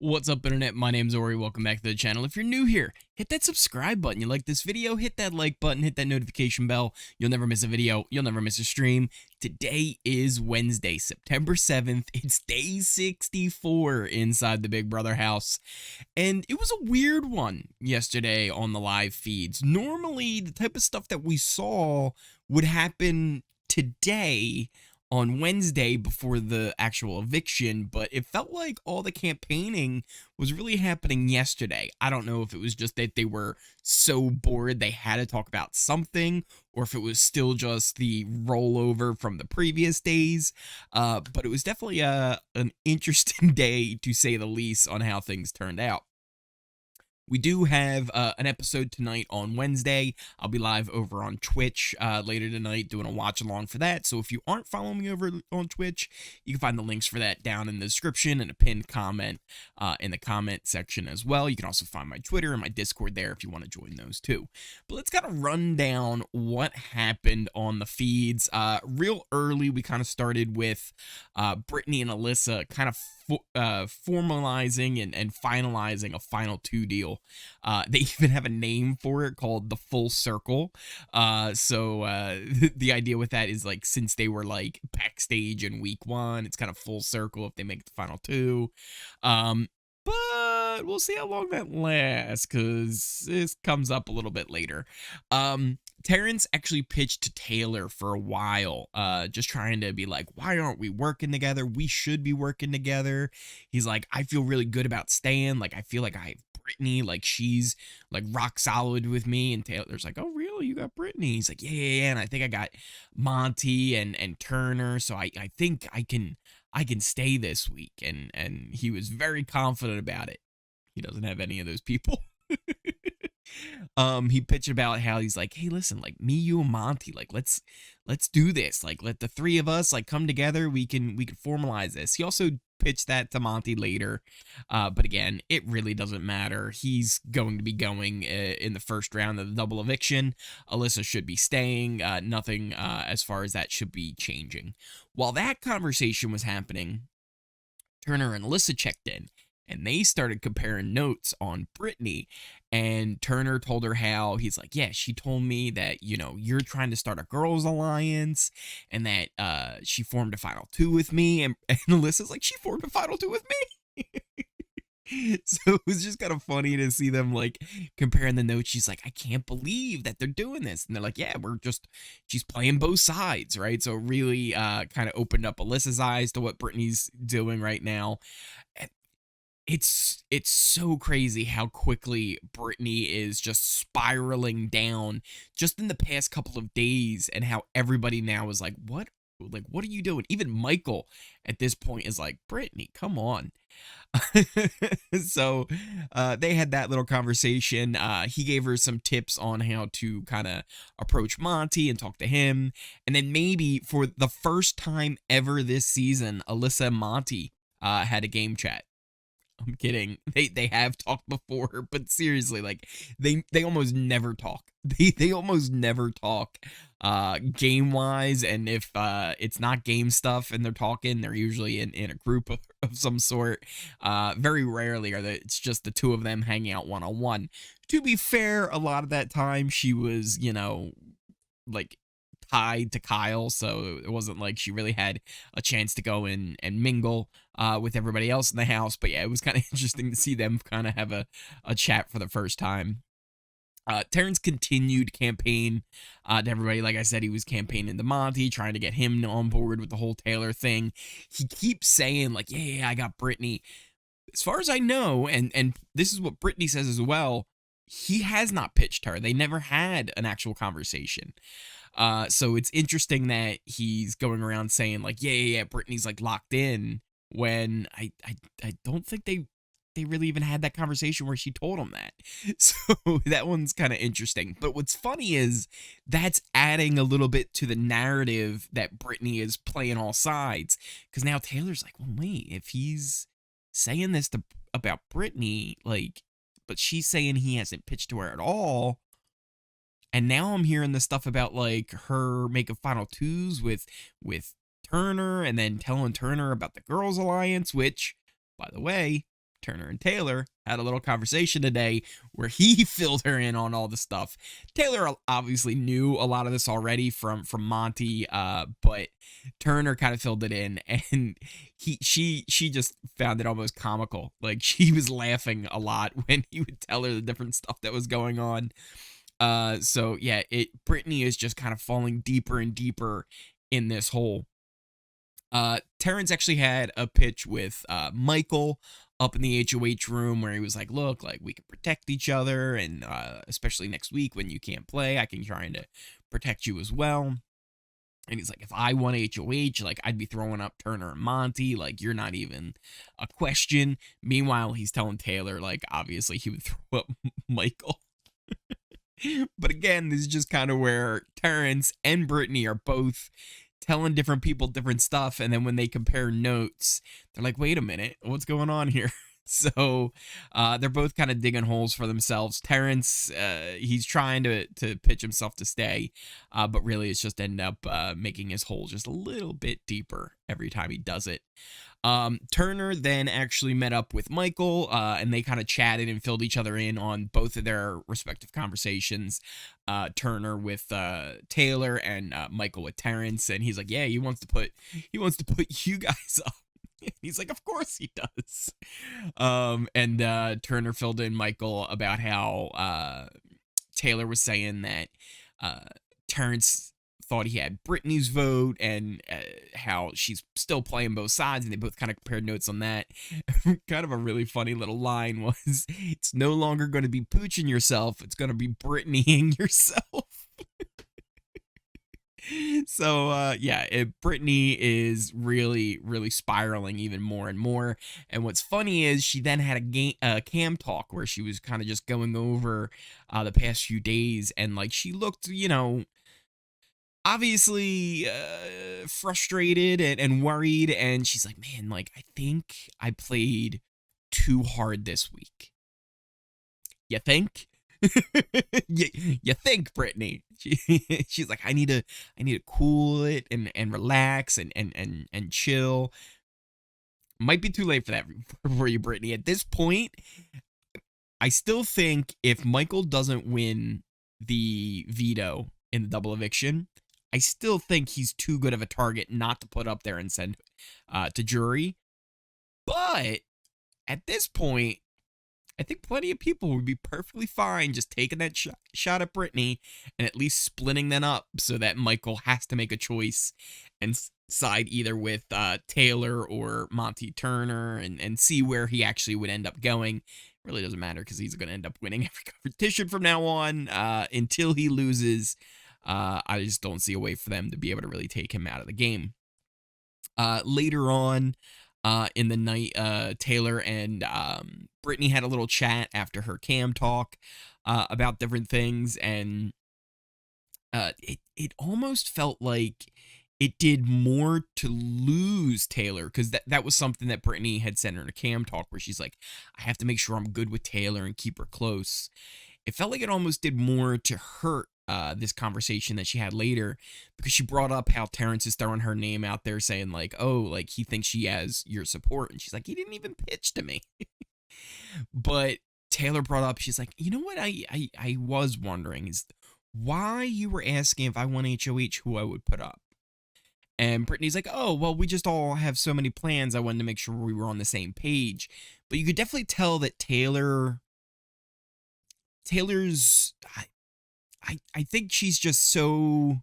What's up, internet? My name's Ori. Welcome back to the channel. If you're new here, hit that subscribe button. You like this video, hit that like button, hit that notification bell. You'll never miss a video. You'll never miss a stream. Today is Wednesday, September 7th. It's day 64 inside the Big Brother house. And it was a weird one yesterday on the live feeds. Normally, the type of stuff that we saw would happen today on Wednesday before the actual eviction, but it felt like all the campaigning was really happening yesterday. I don't know if it was just that they were so bored they had to talk about something, or if it was still just the rollover from the previous days, but it was definitely an interesting day, to say the least, on how things turned out. We do have an episode tonight on Wednesday. I'll be live over on Twitch later tonight doing a watch along for that. So if you aren't following me over on Twitch, you can find the links for that down in the description and a pinned comment in the comment section as well. You can also find my Twitter and my Discord there if you want to join those too. But let's kind of run down what happened on the feeds. Real early, we kind of started with Brittany and Alyssa kind of formalizing and finalizing a final two deal. They even have a name for it called the Full Circle. The idea with that is, like, since they were like backstage in week one, it's kind of full circle if they make the final two. But we'll see how long that lasts, because this comes up a little bit later. Terrance actually pitched to Taylor for a while, just trying to be like, why aren't we working together? We should be working together. He's like, I feel really good about staying. Like, I feel like I have Brittany, like she's like rock solid with me. And Taylor's like, oh really, you got Brittany? He's like, yeah, and I think I got Monte and Turner, so I think I can stay this week. And he was very confident about it. He doesn't have any of those people. He pitched about how he's like, hey, listen, like me, you, and Monte, like let's do this. Like, let the three of us like come together. We can formalize this. He also pitched that to Monte later, but again, it really doesn't matter. He's going to be going in the first round of the double eviction. Alyssa should be staying. Nothing as far as that should be changing. While that conversation was happening, Turner and Alyssa checked in, and they started comparing notes on Brittany. And Turner told her how he's like, yeah, she told me that, you know, you're trying to start a girls' alliance, and that she formed a final two with me. And Alyssa's like, she formed a final two with me. So it was just kind of funny to see them like comparing the notes. She's like, I can't believe that they're doing this. And they're like, yeah, she's playing both sides, right? So it really kind of opened up Alyssa's eyes to what Brittany's doing right now. And it's so crazy how quickly Brittany is just spiraling down just in the past couple of days, and how everybody now is like, what are you doing? Even Michael at this point is like, Brittany, come on. So they had that little conversation. He gave her some tips on how to kind of approach Monte and talk to him. And then maybe for the first time ever this season, Alyssa and Monte had a game chat. I'm kidding. They have talked before, but seriously, like they almost never talk. They almost never talk game wise, and if it's not game stuff and they're talking, they're usually in a group of some sort. Very rarely it's just the two of them hanging out one-on-one. To be fair, a lot of that time she was, you know, like tied to Kyle, so it wasn't like she really had a chance to go in and mingle with everybody else in the house. But yeah, it was kind of interesting to see them kind of have a chat for the first time. Terrance continued campaign to everybody. Like I said, he was campaigning to Monte, trying to get him on board with the whole Taylor thing. He keeps saying like, yeah, I got Brittany. As far as I know, and this is what Brittany says as well, he has not pitched her. They never had an actual conversation. So it's interesting that he's going around saying like, yeah, Brittany's like locked in, when I don't think they really even had that conversation where she told him that. So that one's kind of interesting. But what's funny is that's adding a little bit to the narrative that Brittany is playing all sides, because now Taylor's like, well, wait, if he's saying this about Brittany, like, but she's saying he hasn't pitched to her at all. And now I'm hearing the stuff about like her making final twos with Turner, and then telling Turner about the girls' alliance, which, by the way, Turner and Taylor had a little conversation today where he filled her in on all the stuff. Taylor obviously knew a lot of this already from Monte, but Turner kind of filled it in, and she just found it almost comical. Like, she was laughing a lot when he would tell her the different stuff that was going on. So yeah, Brittany is just kind of falling deeper and deeper in this hole. Terrance actually had a pitch with Michael up in the HOH room where he was like, look, like, we can protect each other, and especially next week when you can't play, I can try to protect you as well. And he's like, if I won HOH, like, I'd be throwing up Turner and Monte, like, you're not even a question. Meanwhile, he's telling Taylor, like, obviously he would throw up Michael. But again, this is just kind of where Terrance and Brittany are both telling different people different stuff, and then when they compare notes, they're like, wait a minute, what's going on here? So they're both kind of digging holes for themselves. Terrance, he's trying to pitch himself to stay, but really it's just end up making his hole just a little bit deeper every time he does it. Turner then actually met up with Michael, and they kind of chatted and filled each other in on both of their respective conversations. Turner with Taylor, and Michael with Terrance, and he's like, yeah, he wants to put you guys up. He's like, of course he does. And Turner filled in Michael about how Taylor was saying that Terrance thought he had Brittany's vote, and how she's still playing both sides, and they both kind of compared notes on that. Kind of a really funny little line was, it's no longer going to be pooching yourself, it's going to be Brittanying yourself. So yeah, Brittany is really, really spiraling even more and more. And what's funny is she then had a cam talk where she was kind of just going over the past few days, and like, she looked, obviously frustrated and worried, and she's like, man, like, I think I played too hard this week. You think? you think, Brittany? She's like, I need to cool it and relax and chill. Might be too late for that for you, Brittany. At this point, I still think if Michael doesn't win the veto in the double eviction, I still think he's too good of a target not to put up there and send to jury. But at this point, I think plenty of people would be perfectly fine just taking that shot at Brittany and at least splitting them up so that Michael has to make a choice and side either with Taylor or Monte Turner, and see where he actually would end up going. It really doesn't matter because he's going to end up winning every competition from now on until he loses. I just don't see a way for them to be able to really take him out of the game. Later on in the night, Taylor and Brittany had a little chat after her cam talk about different things, and it almost felt like it did more to lose Taylor, because that was something that Brittany had said in her cam talk, where she's like, I have to make sure I'm good with Taylor and keep her close. It felt like it almost did more to hurt this conversation that she had later, because she brought up how Terrance is throwing her name out there saying like, oh, like, he thinks she has your support, and she's like, he didn't even pitch to me. But Taylor brought up, she's like, you know what I was wondering is why you were asking if I won HOH who I would put up. And Brittany's like, oh, well, we just all have so many plans, I wanted to make sure we were on the same page. But you could definitely tell that Taylor's I think she's just so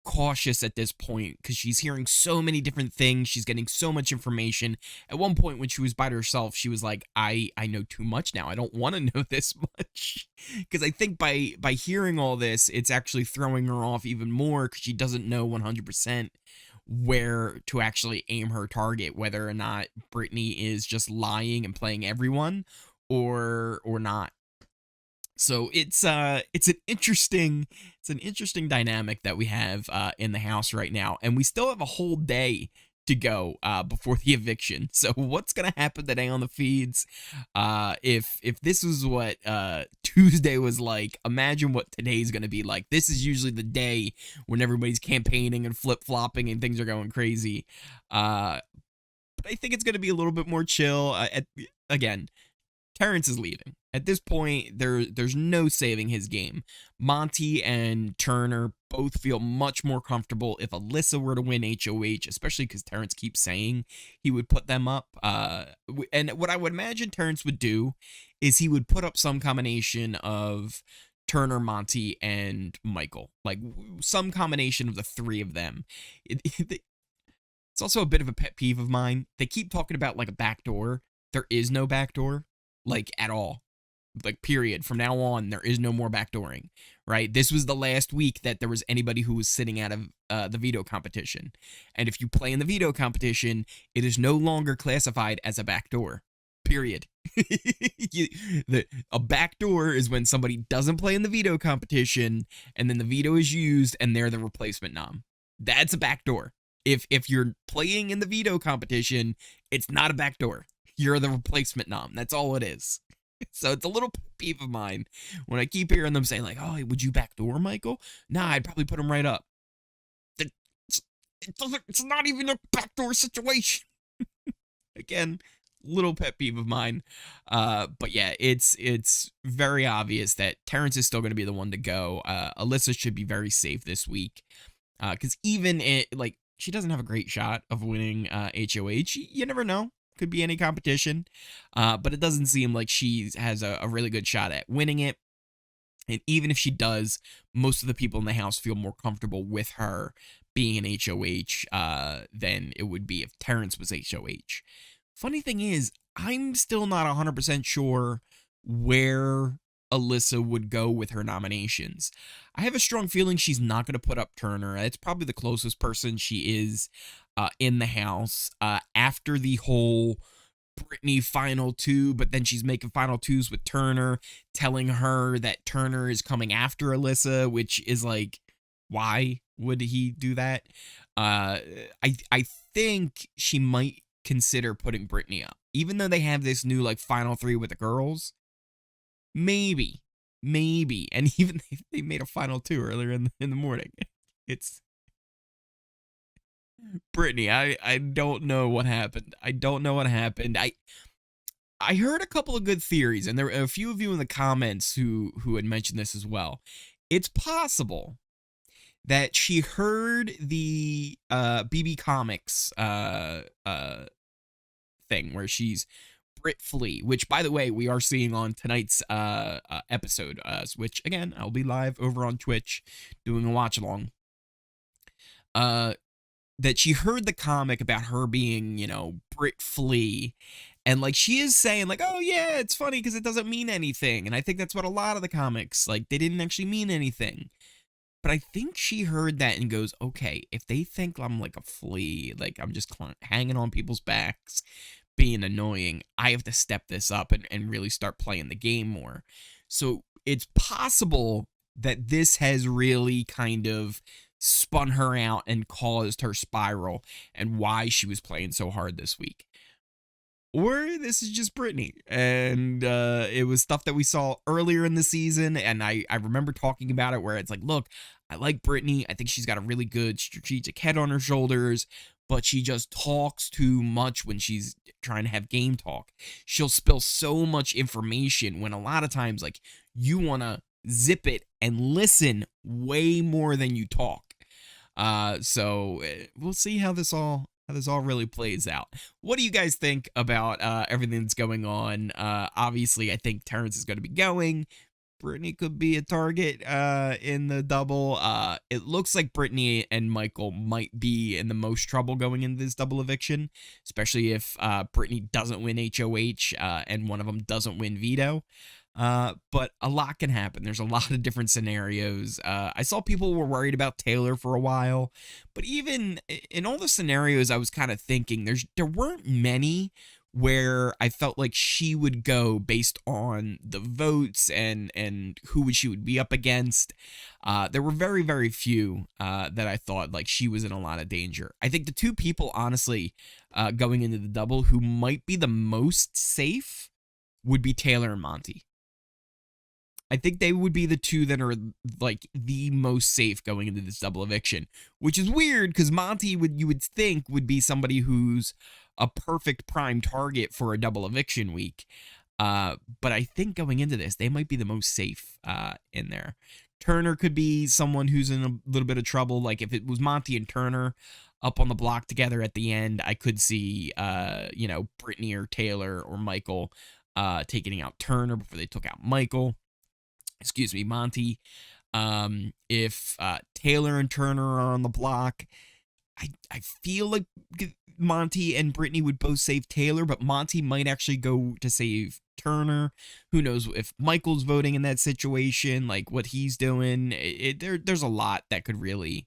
cautious at this point, because she's hearing so many different things. She's getting so much information. At one point when she was by herself, she was like, I know too much now. I don't want to know this much. Because I think by hearing all this, it's actually throwing her off even more, because she doesn't know 100% where to actually aim her target, whether or not Brittany is just lying and playing everyone or not. So it's an interesting dynamic that we have in the house right now, and we still have a whole day to go before the eviction. So what's gonna happen today on the feeds? If this is what Tuesday was like, imagine what today's gonna be like. This is usually the day when everybody's campaigning and flip-flopping and things are going crazy. But I think it's gonna be a little bit more chill. again, Terrance is leaving. At this point, there's no saving his game. Monte and Turner both feel much more comfortable if Alyssa were to win HOH, especially because Terrance keeps saying he would put them up. And what I would imagine Terrance would do is he would put up some combination of Turner, Monte, and Michael. Like, some combination of the three of them. It's also a bit of a pet peeve of mine. They keep talking about, like, a backdoor. There is no backdoor. Like, at all. Like, period. From now on, there is no more backdooring, right? This was the last week that there was anybody who was sitting out of the veto competition. And if you play in the veto competition, it is no longer classified as a backdoor, period. A backdoor is when somebody doesn't play in the veto competition, and then the veto is used, and they're the replacement nom. That's a backdoor. If you're playing in the veto competition, it's not a backdoor. You're the replacement nom. That's all it is. So it's a little peeve of mine when I keep hearing them say, like, oh, would you backdoor Michael? Nah, I'd probably put him right up. It's not even a backdoor situation. Again, little pet peeve of mine. But yeah, it's very obvious that Terrance is still going to be the one to go. Alyssa should be very safe this week. Because even like, she doesn't have a great shot of winning HOH. You never know. Could be any competition, but it doesn't seem like she has a really good shot at winning it. And even if she does, most of the people in the house feel more comfortable with her being an HOH than it would be if Terrance was HOH. Funny thing is, I'm still not 100% sure where Alyssa would go with her nominations. I have a strong feeling she's not going to put up Turner. It's probably the closest person she is in the house after the whole Brittany final two, but then she's making final twos with Turner, telling her that Turner is coming after Alyssa, which is like, why would he do that? I think she might consider putting Brittany up, even though they have this new like final three with the girls. Maybe, and even they made a final two earlier in the morning. It's Brittany. I don't know what happened. I heard a couple of good theories, and there were a few of you in the comments who had mentioned this as well. It's possible that she heard the BB Comics thing where she's Brit Flea, which, by the way, we are seeing on tonight's episode, which, again, I'll be live over on Twitch doing a watch-along. That she heard the comic about her being, Brit Flea, and, like, she is saying, like, oh, yeah, it's funny because it doesn't mean anything, and I think that's what a lot of the comics, like, they didn't actually mean anything. But I think she heard that and goes, okay, if they think I'm like a flea, like I'm just hanging on people's backs, being annoying, I have to step this up and really start playing the game more. So it's possible that this has really kind of spun her out and caused her spiral and why she was playing so hard this week. Or this is just Brittany, and it was stuff that we saw earlier in the season, and I remember talking about it where it's like, look, I like Brittany. I think she's got a really good strategic head on her shoulders, but she just talks too much when she's trying to have game talk. She'll spill so much information when a lot of times, like, you want to zip it and listen way more than you talk. So we'll see how this all really plays out. What do you guys think about everything that's going on? Obviously, I think Terrance is going to be going. Brittany could be a target in the double. It looks like Brittany and Michael might be in the most trouble going into this double eviction, especially if Brittany doesn't win HOH and one of them doesn't win veto. But a lot can happen. There's a lot of different scenarios. I saw people were worried about Taylor for a while, but even in all the scenarios I was kind of thinking, there weren't many where I felt like she would go based on the votes and who she would be up against. There were very, very few that I thought like she was in a lot of danger. I think the two people, honestly, going into the double who might be the most safe would be Taylor and Monte. I think they would be the two that are like the most safe going into this double eviction, which is weird because Monte you would think would be somebody who's a perfect prime target for a double eviction week. But I think going into this, they might be the most safe in there. Turner could be someone who's in a little bit of trouble. Like if it was Monte and Turner up on the block together at the end, I could see, Brittany or Taylor or Michael taking out Turner before they took out Monte. If Taylor and Turner are on the block, I feel like Monte and Brittany would both save Taylor, but Monte might actually go to save Turner. Who knows if Michael's voting in that situation, like what he's doing. There's a lot that could really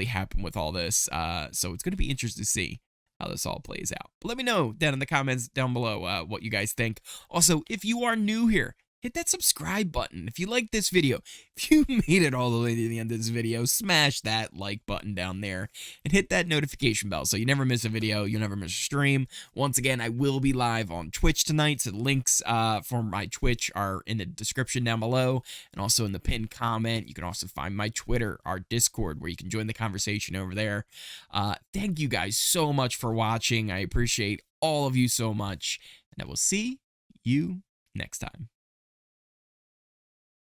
happen with all this. So it's going to be interesting to see how this all plays out. But let me know down in the comments down below what you guys think. Also, if you are new here, hit that subscribe button. If you like this video, if you made it all the way to the end of this video, smash that like button down there and hit that notification bell so you never miss a video, you'll never miss a stream. Once again, I will be live on Twitch tonight, so the links for my Twitch are in the description down below and also in the pinned comment. You can also find my Twitter, our Discord, where you can join the conversation over there. Thank you guys so much for watching. I appreciate all of you so much, and I will see you next time.